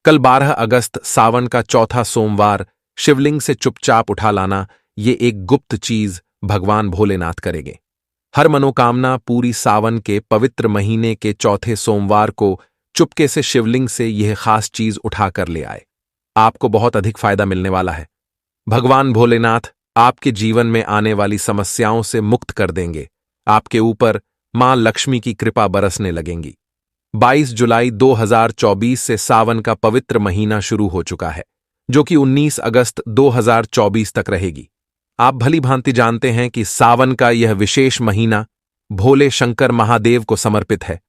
कल 12 अगस्त सावन का चौथा सोमवार शिवलिंग से चुपचाप उठा लाना, ये एक गुप्त चीज भगवान भोलेनाथ करेंगे। हर मनोकामना पूरी सावन के पवित्र महीने के चौथे सोमवार को चुपके से शिवलिंग से यह खास चीज उठाकर ले आए। आपको बहुत अधिक फायदा मिलने वाला है। भगवान भोलेनाथ आपके जीवन में आने वाली समस्याओं से मुक्त कर देंगे। आपके ऊपर मां लक्ष्मी की कृपा बरसने लगेंगी। 22 जुलाई 2024 से सावन का पवित्र महीना शुरू हो चुका है, जो कि 19 अगस्त 2024 तक रहेगी। आप भली भांति जानते हैं कि सावन का यह विशेष महीना भोले शंकर महादेव को समर्पित है।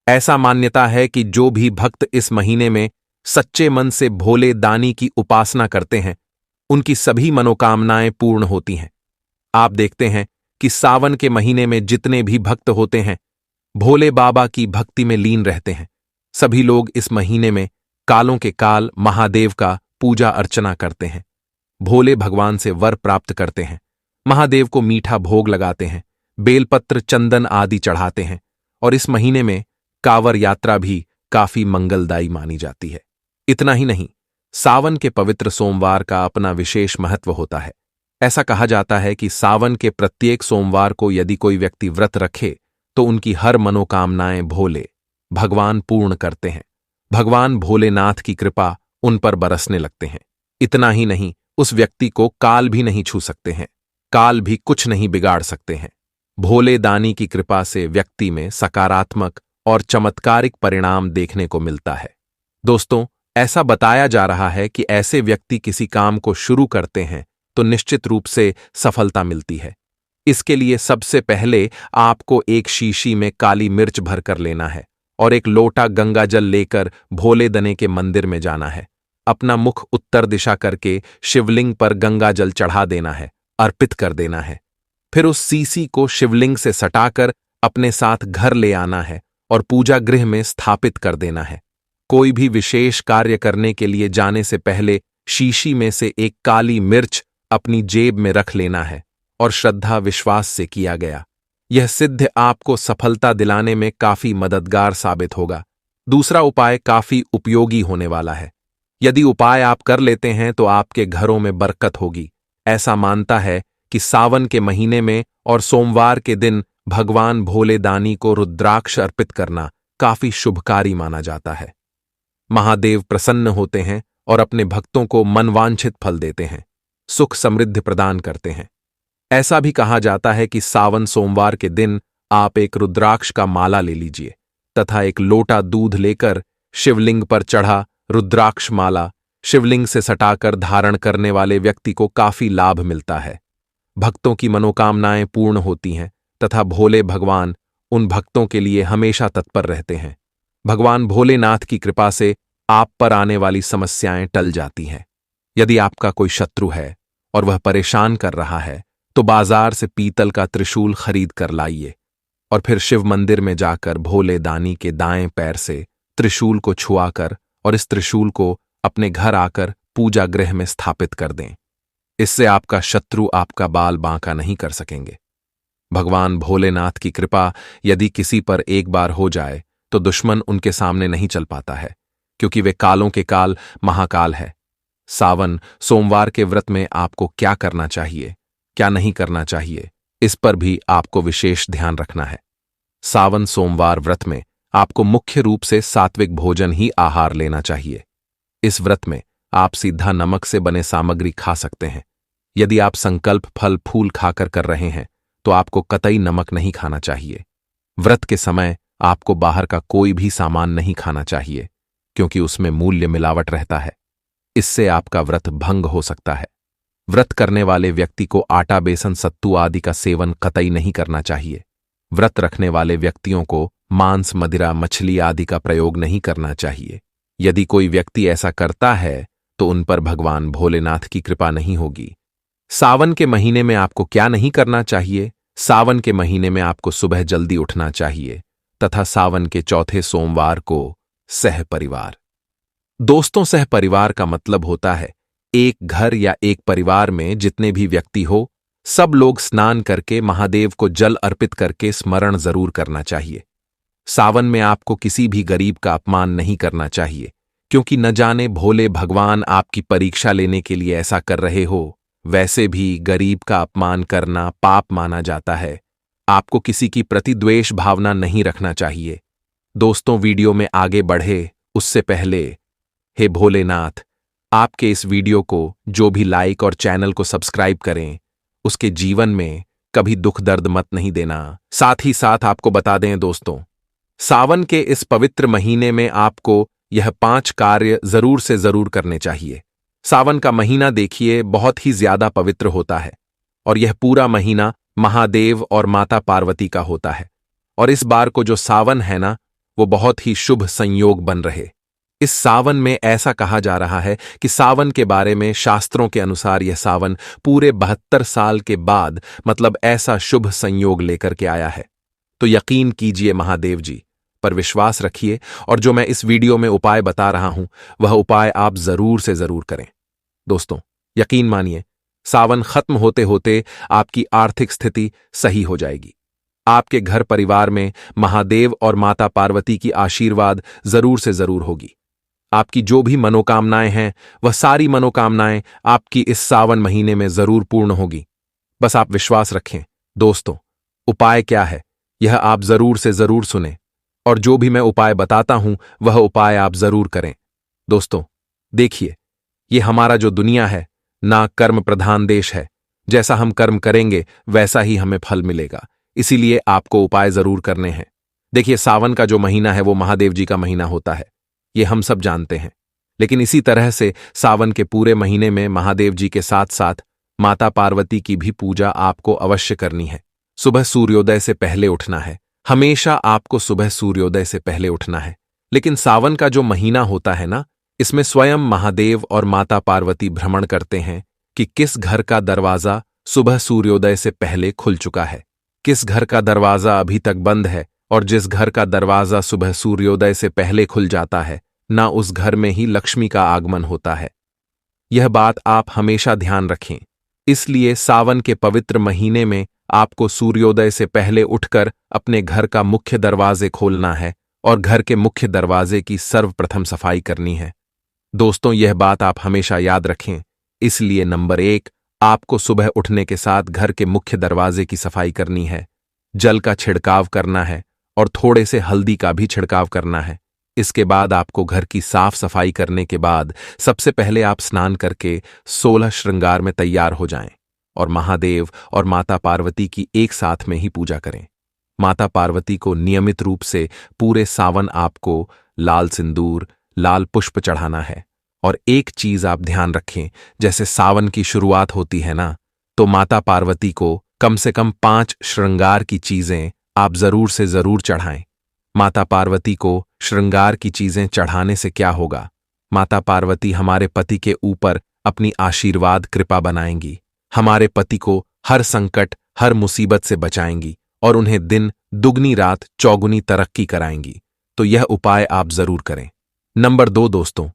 ऐसा मान्यता है कि जो भी भक्त इस महीने में सच्चे मन से भोले दानी की उपासना करते हैं, उनकी सभी मनोकामनाएं पूर्ण होती हैं। आप देखते हैं कि सावन के महीने में जितने भी भक्त होते हैं, भोले बाबा की भक्ति में लीन रहते हैं। सभी लोग इस महीने में कालों के काल महादेव का पूजा अर्चना करते हैं। भोले भगवान से वर प्राप्त करते हैं। महादेव को मीठा भोग लगाते हैं, बेलपत्र चंदन आदि चढ़ाते हैं। और इस महीने में कांवर यात्रा भी काफी मंगलदायी मानी जाती है। इतना ही नहीं, सावन के पवित्र सोमवार का अपना विशेष महत्व होता है। ऐसा कहा जाता है कि सावन के प्रत्येक सोमवार को यदि कोई व्यक्ति व्रत रखे तो उनकी हर मनोकामनाएं भोले भगवान पूर्ण करते हैं। भगवान भोलेनाथ की कृपा उन पर बरसने लगते हैं। इतना ही नहीं, उस व्यक्ति को काल भी नहीं छू सकते हैं। काल भी कुछ नहीं बिगाड़ सकते हैं। भोले दानी की कृपा से व्यक्ति में सकारात्मक और चमत्कारिक परिणाम देखने को मिलता है। दोस्तों, ऐसा बताया जा रहा है कि ऐसे व्यक्ति किसी काम को शुरू करते हैं तो निश्चित रूप से सफलता मिलती है। इसके लिए सबसे पहले आपको एक शीशी में काली मिर्च भरकर लेना है और एक लोटा गंगा जल लेकर भोले दने के मंदिर में जाना है। अपना मुख उत्तर दिशा करके शिवलिंग पर गंगा जल चढ़ा देना है, अर्पित कर देना है। फिर उस सीसी को शिवलिंग से सटाकर अपने साथ घर ले आना है और पूजा गृह में स्थापित कर देना है। कोई भी विशेष कार्य करने के लिए जाने से पहले शीशी में से एक काली मिर्च अपनी जेब में रख लेना है और श्रद्धा विश्वास से किया गया यह सिद्ध आपको सफलता दिलाने में काफी मददगार साबित होगा। दूसरा उपाय काफी उपयोगी होने वाला है। यदि उपाय आप कर लेते हैं तो आपके घरों में बरकत होगी। ऐसा मानता है कि सावन के महीने में और सोमवार के दिन भगवान भोले दानी को रुद्राक्ष अर्पित करना काफी शुभकारी माना जाता है। महादेव प्रसन्न होते हैं और अपने भक्तों को मनवांछित फल देते हैं, सुख समृद्धि प्रदान करते हैं। ऐसा भी कहा जाता है कि सावन सोमवार के दिन आप एक रुद्राक्ष का माला ले लीजिए तथा एक लोटा दूध लेकर शिवलिंग पर चढ़ा रुद्राक्ष माला शिवलिंग से सटाकर धारण करने वाले व्यक्ति को काफी लाभ मिलता है। भक्तों की मनोकामनाएं पूर्ण होती हैं तथा भोले भगवान उन भक्तों के लिए हमेशा तत्पर रहते हैं। भगवान भोलेनाथ की कृपा से आप पर आने वाली समस्याएं टल जाती हैं। यदि आपका कोई शत्रु है और वह परेशान कर रहा है तो बाजार से पीतल का त्रिशूल खरीद कर लाइए और फिर शिव मंदिर में जाकर भोले दानी के दाएं पैर से त्रिशूल को छुआकर और इस त्रिशूल को अपने घर आकर पूजा गृह में स्थापित कर दें। इससे आपका शत्रु आपका बाल बांका नहीं कर सकेंगे। भगवान भोलेनाथ की कृपा यदि किसी पर एक बार हो जाए तो दुश्मन उनके सामने नहीं चल पाता है, क्योंकि वे कालों के काल महाकाल है। सावन सोमवार के व्रत में आपको क्या करना चाहिए, क्या नहीं करना चाहिए, इस पर भी आपको विशेष ध्यान रखना है। सावन सोमवार व्रत में आपको मुख्य रूप से सात्विक भोजन ही आहार लेना चाहिए। इस व्रत में आप सीधा नमक से बने सामग्री खा सकते हैं। यदि आप संकल्प फल फूल खाकर कर रहे हैं तो आपको कतई नमक नहीं खाना चाहिए। व्रत के समय आपको बाहर का कोई भी सामान नहीं खाना चाहिए, क्योंकि उसमें मूल्य मिलावट रहता है। इससे आपका व्रत भंग हो सकता है। व्रत करने वाले व्यक्ति को आटा बेसन सत्तू आदि का सेवन कतई नहीं करना चाहिए। व्रत रखने वाले व्यक्तियों को मांस मदिरा मछली आदि का प्रयोग नहीं करना चाहिए। यदि कोई व्यक्ति ऐसा करता है तो उन पर भगवान भोलेनाथ की कृपा नहीं होगी। सावन के महीने में आपको क्या नहीं करना चाहिए? सावन के महीने में आपको सुबह जल्दी उठना चाहिए तथा सावन के चौथे सोमवार को सहपरिवार। दोस्तों, सहपरिवार का मतलब होता है एक घर या एक परिवार में जितने भी व्यक्ति हो, सब लोग स्नान करके महादेव को जल अर्पित करके स्मरण जरूर करना चाहिए। सावन में आपको किसी भी गरीब का अपमान नहीं करना चाहिए, क्योंकि न जाने भोले भगवान आपकी परीक्षा लेने के लिए ऐसा कर रहे हो। वैसे भी गरीब का अपमान करना पाप माना जाता है। आपको किसी की प्रति द्वेष भावना नहीं रखना चाहिए। दोस्तों, वीडियो में आगे बढ़े उससे पहले, हे भोलेनाथ, आपके इस वीडियो को जो भी लाइक और चैनल को सब्सक्राइब करें, उसके जीवन में कभी दुख दर्द मत नहीं देना। साथ ही साथ आपको बता दें दोस्तों, सावन के इस पवित्र महीने में आपको यह 5 कार्य जरूर से जरूर करने चाहिए। सावन का महीना देखिए बहुत ही ज्यादा पवित्र होता है और यह पूरा महीना महादेव और माता पार्वती का होता है। और इस बार को जो सावन है ना, वो बहुत ही शुभ संयोग बन रहे। इस सावन में ऐसा कहा जा रहा है कि सावन के बारे में शास्त्रों के अनुसार यह सावन पूरे 72 साल के बाद मतलब ऐसा शुभ संयोग लेकर के आया है। तो यकीन कीजिए महादेव जी पर विश्वास रखिए और जो मैं इस वीडियो में उपाय बता रहा हूं वह उपाय आप जरूर से जरूर करें। दोस्तों, यकीन मानिए, सावन खत्म होते होते आपकी आर्थिक स्थिति सही हो जाएगी। आपके घर परिवार में महादेव और माता पार्वती की आशीर्वाद जरूर से जरूर होगी। आपकी जो भी मनोकामनाएं हैं वह सारी मनोकामनाएं आपकी इस सावन महीने में जरूर पूर्ण होगी। बस आप विश्वास रखें। दोस्तों, उपाय क्या है यह आप जरूर से जरूर सुने और जो भी मैं उपाय बताता हूं वह उपाय आप जरूर करें। दोस्तों, देखिए, ये हमारा जो दुनिया है ना, कर्म प्रधान देश है। जैसा हम कर्म करेंगे वैसा ही हमें फल मिलेगा। इसीलिए आपको उपाय जरूर करने हैं। देखिए, सावन का जो महीना है वो महादेव जी का महीना होता है, ये हम सब जानते हैं। लेकिन इसी तरह से सावन के पूरे महीने में महादेव जी के साथ साथ माता पार्वती की भी पूजा आपको अवश्य करनी है। सुबह सूर्योदय से पहले उठना है। हमेशा आपको सुबह सूर्योदय से पहले उठना है। लेकिन सावन का जो महीना होता है ना, इसमें स्वयं महादेव और माता पार्वती भ्रमण करते हैं कि किस घर का दरवाजा सुबह सूर्योदय से पहले खुल चुका है, किस घर का दरवाजा अभी तक बंद है। और जिस घर का दरवाजा सुबह सूर्योदय से पहले खुल जाता है ना, उस घर में ही लक्ष्मी का आगमन होता है। यह बात आप हमेशा ध्यान रखें। इसलिए सावन के पवित्र महीने में आपको सूर्योदय से पहले उठकर अपने घर का मुख्य दरवाजे खोलना है और घर के मुख्य दरवाजे की सर्वप्रथम सफाई करनी है। दोस्तों, यह बात आप हमेशा याद रखें। इसलिए नंबर 1, आपको सुबह उठने के साथ घर के मुख्य दरवाजे की सफाई करनी है। जल का छिड़काव करना है और थोड़े से हल्दी का भी छिड़काव करना है। इसके बाद आपको घर की साफ सफाई करने के बाद सबसे पहले आप स्नान करके 16 श्रृंगार में तैयार हो जाएं और महादेव और माता पार्वती की एक साथ में ही पूजा करें। माता पार्वती को नियमित रूप से पूरे सावन आपको लाल सिंदूर, लाल पुष्प चढ़ाना है। और एक चीज आप ध्यान रखें, जैसे सावन की शुरुआत होती है ना, तो माता पार्वती को कम से कम 5 श्रृंगार की चीजें आप जरूर से जरूर चढ़ाएं। माता पार्वती को श्रृंगार की चीजें चढ़ाने से क्या होगा, माता पार्वती हमारे पति के ऊपर अपनी आशीर्वाद कृपा बनाएंगी, हमारे पति को हर संकट हर मुसीबत से बचाएंगी और उन्हें दिन दुगनी रात चौगुनी तरक्की कराएंगी। तो यह उपाय आप जरूर करें। नंबर 2 दोस्तों,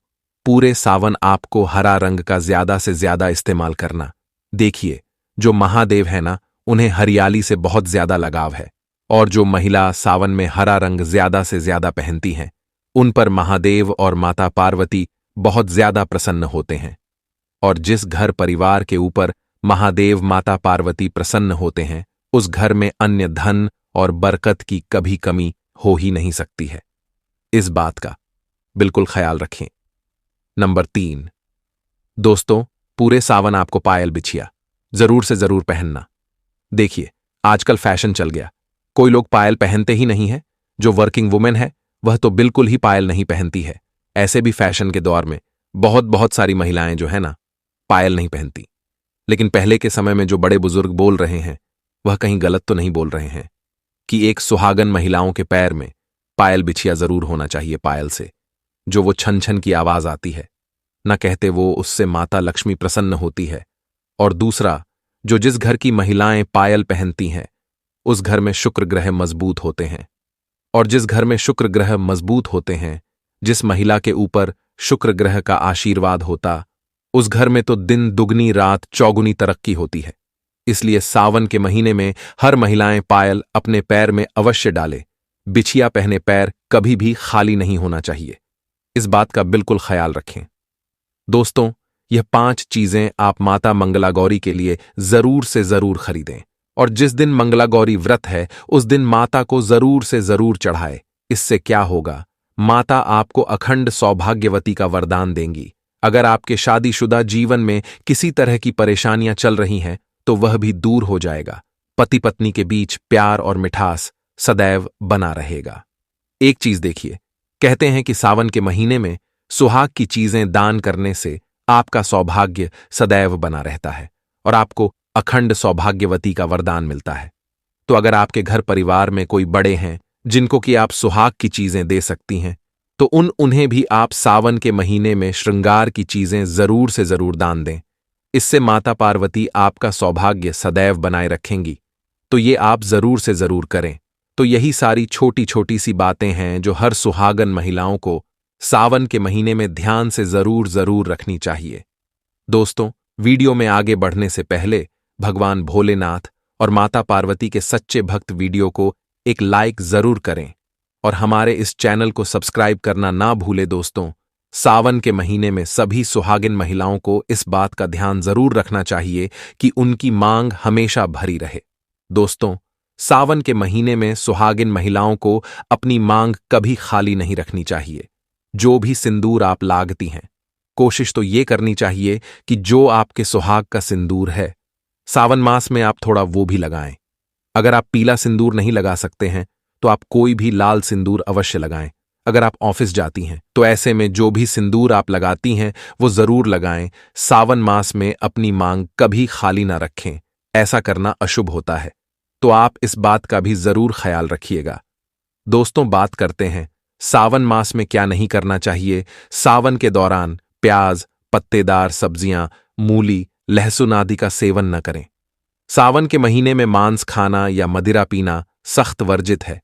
पूरे सावन आपको हरा रंग का ज्यादा से ज्यादा इस्तेमाल करना। देखिए, जो महादेव है ना, उन्हें हरियाली से बहुत ज्यादा लगाव है और जो महिला सावन में हरा रंग ज्यादा से ज्यादा पहनती हैं, उन पर महादेव और माता पार्वती बहुत ज्यादा प्रसन्न होते हैं। और जिस घर परिवार के ऊपर महादेव माता पार्वती प्रसन्न होते हैं, उस घर में अन्य धन और बरकत की कभी कमी हो ही नहीं सकती है। इस बात का बिल्कुल ख्याल रखें। नंबर 3 दोस्तों, पूरे सावन आपको पायल बिछिया जरूर से जरूर पहनना। देखिए, आजकल फैशन चल गया, कोई लोग पायल पहनते ही नहीं है। जो वर्किंग वुमेन है वह तो बिल्कुल ही पायल नहीं पहनती है। ऐसे भी फैशन के दौर में बहुत सारी महिलाएं जो है ना, पायल नहीं पहनती। लेकिन पहले के समय में जो बड़े बुजुर्ग बोल रहे हैं वह कहीं गलत तो नहीं बोल रहे हैं कि एक सुहागन महिलाओं के पैर में पायल बिछिया जरूर होना चाहिए। पायल से जो वो छन छन की आवाज आती है न, कहते वो उससे माता लक्ष्मी प्रसन्न होती है। और दूसरा, जो जिस घर की महिलाएं पायल पहनती हैं उस घर में शुक्र ग्रह मजबूत होते हैं। और जिस घर में शुक्र ग्रह मजबूत होते हैं, जिस महिला के ऊपर शुक्र ग्रह का आशीर्वाद होता, उस घर में तो दिन दुगनी रात चौगुनी तरक्की होती है। इसलिए सावन के महीने में हर महिलाएं पायल अपने पैर में अवश्य डाले। बिछिया पहने पैर कभी भी खाली नहीं होना चाहिए। इस बात का बिल्कुल ख्याल रखें। दोस्तों, यह 5 चीजें आप माता मंगला गौरी के लिए जरूर से जरूर खरीदें और जिस दिन मंगला गौरी व्रत है उस दिन माता को जरूर से जरूर चढ़ाए। इससे क्या होगा, माता आपको अखंड सौभाग्यवती का वरदान देंगी। अगर आपके शादीशुदा जीवन में किसी तरह की परेशानियां चल रही हैं तो वह भी दूर हो जाएगा। पति पत्नी के बीच प्यार और मिठास सदैव बना रहेगा। एक चीज देखिए, कहते हैं कि सावन के महीने में सुहाग की चीजें दान करने से आपका सौभाग्य सदैव बना रहता है और आपको अखंड सौभाग्यवती का वरदान मिलता है। तो अगर आपके घर परिवार में कोई बड़े हैं जिनको कि आप सुहाग की चीजें दे सकती हैं, तो उन्हें भी आप सावन के महीने में श्रृंगार की चीजें जरूर से जरूर दान दें। इससे माता पार्वती आपका सौभाग्य सदैव बनाए रखेंगी। तो ये आप जरूर से जरूर करें। तो यही सारी छोटी छोटी सी बातें हैं जो हर सुहागन महिलाओं को सावन के महीने में ध्यान से जरूर जरूर रखनी चाहिए। दोस्तों, वीडियो में आगे बढ़ने से पहले भगवान भोलेनाथ और माता पार्वती के सच्चे भक्त वीडियो को एक लाइक जरूर करें और हमारे इस चैनल को सब्सक्राइब करना ना भूले। दोस्तों, सावन के महीने में सभी सुहागिन महिलाओं को इस बात का ध्यान जरूर रखना चाहिए कि उनकी मांग हमेशा भरी रहे। दोस्तों, सावन के महीने में सुहागिन महिलाओं को अपनी मांग कभी खाली नहीं रखनी चाहिए। जो भी सिंदूर आप लागती हैं, कोशिश तो ये करनी चाहिए कि जो आपके सुहाग का सिंदूर है, सावन मास में आप थोड़ा वो भी लगाएं। अगर आप पीला सिंदूर नहीं लगा सकते हैं तो आप कोई भी लाल सिंदूर अवश्य लगाएं। अगर आप ऑफिस जाती हैं तो ऐसे में जो भी सिंदूर आप लगाती हैं वो जरूर लगाएं। सावन मास में अपनी मांग कभी खाली ना रखें, ऐसा करना अशुभ होता है। तो आप इस बात का भी जरूर ख्याल रखिएगा। दोस्तों, बात करते हैं सावन मास में क्या नहीं करना चाहिए। सावन के दौरान प्याज, पत्तेदार सब्जियां, मूली, लहसुन आदि का सेवन न करें। सावन के महीने में मांस खाना या मदिरा पीना सख्त वर्जित है।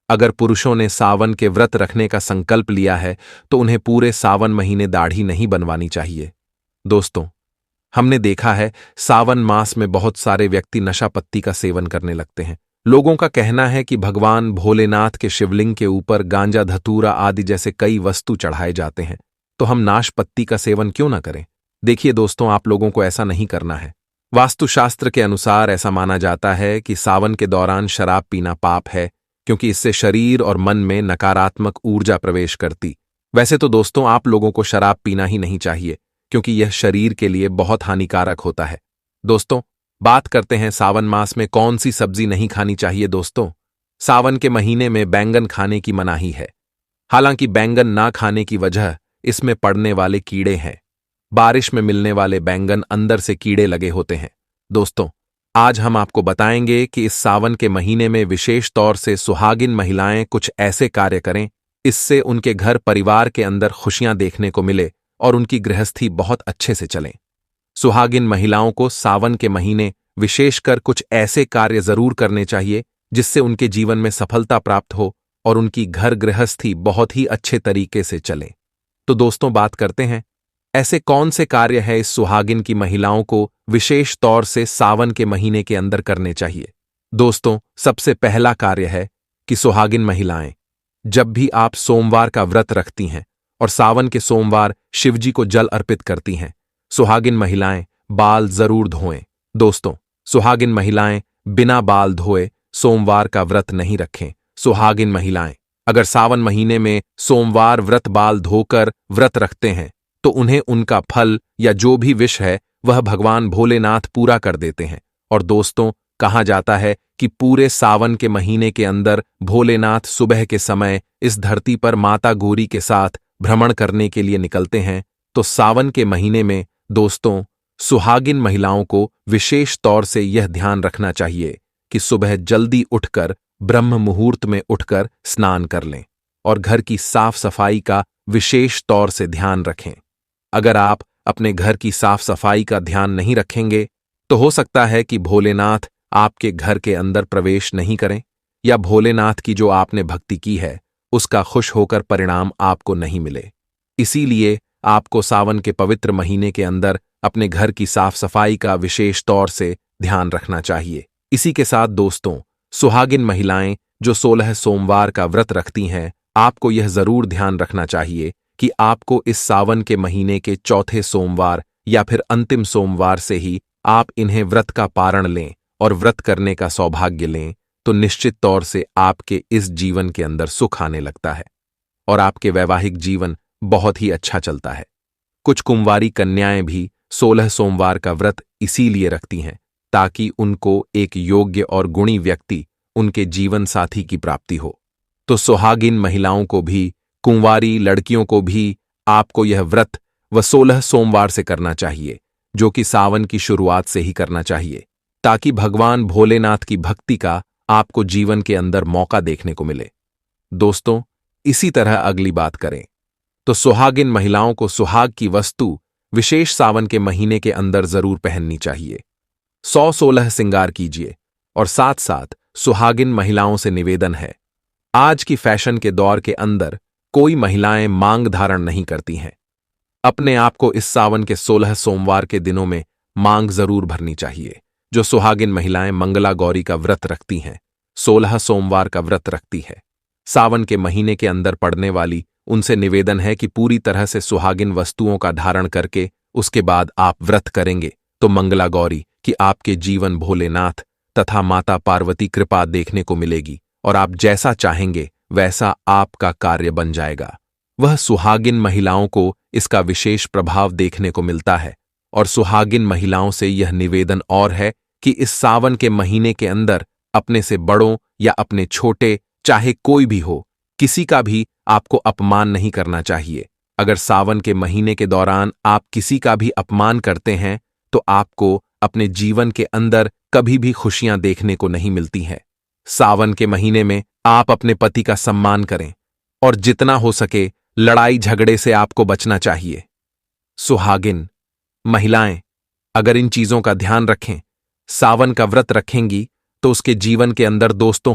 अगर पुरुषों ने सावन के व्रत रखने का संकल्प लिया है तो उन्हें पूरे सावन महीने दाढ़ी नहीं बनवानी चाहिए। दोस्तों, हमने देखा है सावन मास में बहुत सारे व्यक्ति नशा पत्ती का सेवन करने लगते हैं। लोगों का कहना है कि भगवान भोलेनाथ के शिवलिंग के ऊपर गांजा, धतूरा आदि जैसे कई वस्तु चढ़ाए जाते हैं, तो हम नाशपत्ती का सेवन क्यों ना करें। देखिए दोस्तों, आप लोगों को ऐसा नहीं करना है। वास्तुशास्त्र के अनुसार ऐसा माना जाता है कि सावन के दौरान शराब पीना पाप है, क्योंकि इससे शरीर और मन में नकारात्मक ऊर्जा प्रवेश करती। वैसे तो दोस्तों, आप लोगों को शराब पीना ही नहीं चाहिए, क्योंकि यह शरीर के लिए बहुत हानिकारक होता है। दोस्तों, बात करते हैं सावन मास में कौन सी सब्जी नहीं खानी चाहिए। दोस्तों, सावन के महीने में बैंगन खाने की मनाही है। हालांकि बैंगन ना खाने की वजह इसमें पड़ने वाले कीड़े हैं। बारिश में मिलने वाले बैंगन अंदर से कीड़े लगे होते हैं। दोस्तों, आज हम आपको बताएंगे कि इस सावन के महीने में विशेष तौर से सुहागिन महिलाएं कुछ ऐसे कार्य करें, इससे उनके घर परिवार के अंदर खुशियां देखने को मिले और उनकी गृहस्थी बहुत अच्छे से चलें। सुहागिन महिलाओं को सावन के महीने विशेषकर कुछ ऐसे कार्य जरूर करने चाहिए जिससे उनके जीवन में सफलता प्राप्त हो और उनकी घर गृहस्थी बहुत ही अच्छे तरीके से चले। तो दोस्तों, बात करते हैं ऐसे कौन से कार्य है इस सुहागिन की महिलाओं को विशेष तौर से सावन के महीने के अंदर करने चाहिए। दोस्तों, सबसे पहला कार्य है कि सुहागिन महिलाएं जब भी आप सोमवार का व्रत रखती हैं और सावन के सोमवार शिवजी को जल अर्पित करती हैं, सुहागिन महिलाएं बाल जरूर धोएं। दोस्तों, सुहागिन महिलाएं बिना बाल धोए सोमवार का व्रत नहीं रखें। सुहागिन महिलाएं अगर सावन महीने में सोमवार व्रत बाल धोकर व्रत रखते हैं तो उन्हें उनका फल या जो भी विश है वह भगवान भोलेनाथ पूरा कर देते हैं। और दोस्तों, कहा जाता है कि पूरे सावन के महीने के अंदर भोलेनाथ सुबह के समय इस धरती पर माता गौरी के साथ भ्रमण करने के लिए निकलते हैं। तो सावन के महीने में दोस्तों, सुहागिन महिलाओं को विशेष तौर से यह ध्यान रखना चाहिए कि सुबह जल्दी उठकर ब्रह्म मुहूर्त में उठकर स्नान कर लें और घर की साफ सफाई का विशेष तौर से ध्यान रखें। अगर आप अपने घर की साफ सफाई का ध्यान नहीं रखेंगे तो हो सकता है कि भोलेनाथ आपके घर के अंदर प्रवेश नहीं करें या भोलेनाथ की जो आपने भक्ति की है उसका खुश होकर परिणाम आपको नहीं मिले। इसीलिए आपको सावन के पवित्र महीने के अंदर अपने घर की साफ सफाई का विशेष तौर से ध्यान रखना चाहिए। इसी के साथ दोस्तों, सुहागिन महिलाएं जो 16 सोमवार का व्रत रखती हैं, आपको यह जरूर ध्यान रखना चाहिए कि आपको इस सावन के महीने के चौथे सोमवार या फिर अंतिम सोमवार से ही आप इन्हें व्रत का पारण लें और व्रत करने का सौभाग्य लें, तो निश्चित तौर से आपके इस जीवन के अंदर सुख आने लगता है और आपके वैवाहिक जीवन बहुत ही अच्छा चलता है। कुछ कुंवारी कन्याएं भी 16 सोमवार का व्रत इसीलिए रखती हैं ताकि उनको एक योग्य और गुणी व्यक्ति, उनके जीवन साथी की प्राप्ति हो। तो सुहागिन महिलाओं को भी, कुंवारी लड़कियों को भी आपको यह व्रत व 16 सोमवार से करना चाहिए, जो कि सावन की शुरुआत से ही करना चाहिए, ताकि भगवान भोलेनाथ की भक्ति का आपको जीवन के अंदर मौका देखने को मिले। दोस्तों, इसी तरह अगली बात करें तो सुहागिन महिलाओं को सुहाग की वस्तु विशेष सावन के महीने के अंदर जरूर पहननी चाहिए। 116 श्रृंगार कीजिए और साथ साथ सुहागिन महिलाओं से निवेदन है, आज की फैशन के दौर के अंदर कोई महिलाएं मांग धारण नहीं करती हैं। अपने आप को इस सावन के 16 सोमवार के दिनों में मांग जरूर भरनी चाहिए। जो सुहागिन महिलाएं मंगला गौरी का व्रत रखती हैं, 16 सोमवार का व्रत रखती है, सावन के महीने के अंदर पड़ने वाली, उनसे निवेदन है कि पूरी तरह से सुहागिन वस्तुओं का धारण करके उसके बाद आप व्रत करेंगे तो मंगला गौरी कि आपके जीवन भोलेनाथ तथा माता पार्वती कृपा देखने को मिलेगी और आप जैसा चाहेंगे वैसा आपका कार्य बन जाएगा। वह सुहागिन महिलाओं को इसका विशेष प्रभाव देखने को मिलता है और सुहागिन महिलाओं से यह निवेदन और है कि इस सावन के महीने के अंदर अपने से बड़ों या अपने छोटे, चाहे कोई भी हो, किसी का भी आपको अपमान नहीं करना चाहिए। अगर सावन के महीने के दौरान आप किसी का भी अपमान करते हैं तो आपको अपने जीवन के अंदर कभी भी खुशियां देखने को नहीं मिलती हैं। सावन के महीने में आप अपने पति का सम्मान करें और जितना हो सके लड़ाई झगड़े से आपको बचना चाहिए। सुहागिन महिलाएं अगर इन चीजों का ध्यान रखें, सावन का व्रत रखेंगी तो उसके जीवन के अंदर दोस्तों